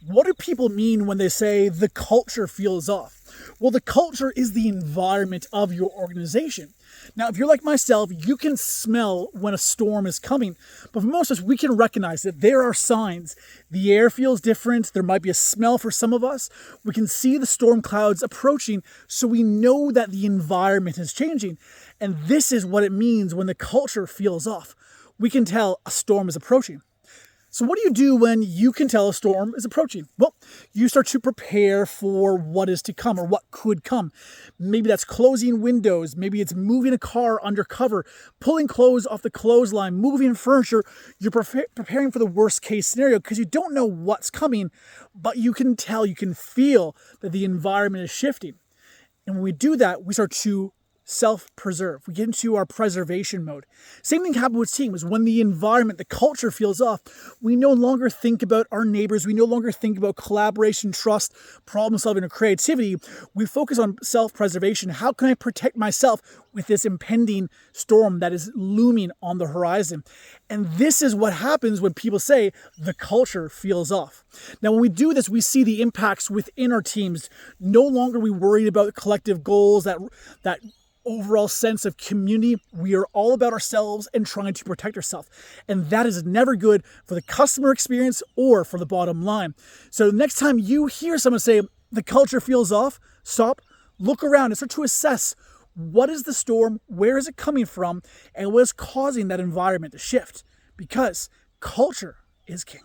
What do people mean when they say the culture feels off? Well, the culture is the environment of your organization. Now, if you're like myself, you can smell when a storm is coming, but for most of us, we can recognize that there are signs. The air feels different. There might be a smell for some of us. We can see the storm clouds approaching, so we know that the environment is changing. And this is what it means when the culture feels off. We can tell a storm is approaching. So what do you do when you can tell a storm is approaching? Well, you start to prepare for what is to come or what could come. Maybe that's closing windows. Maybe it's moving a car undercover, pulling clothes off the clothesline, moving furniture. You're preparing for the worst case scenario because you don't know what's coming, but you can tell, you can feel that the environment is shifting. And when we do that, we start to self-preserve. We get into our preservation mode. Same thing happens with teams. When the environment, the culture feels off, we no longer think about our neighbors. We no longer think about collaboration, trust, problem solving, or creativity. We focus on self-preservation. How can I protect myself with this impending storm that is looming on the horizon? And this is what happens when people say the culture feels off. Now, when we do this, we see the impacts within our teams. No longer are we worried about collective goals, that overall sense of community. We are all about ourselves and trying to protect ourselves. And that is never good for the customer experience or for the bottom line. So next time you hear someone say the culture feels off, stop, look around and start to assess what is the storm, where is it coming from, and what is causing that environment to shift. Because culture is king.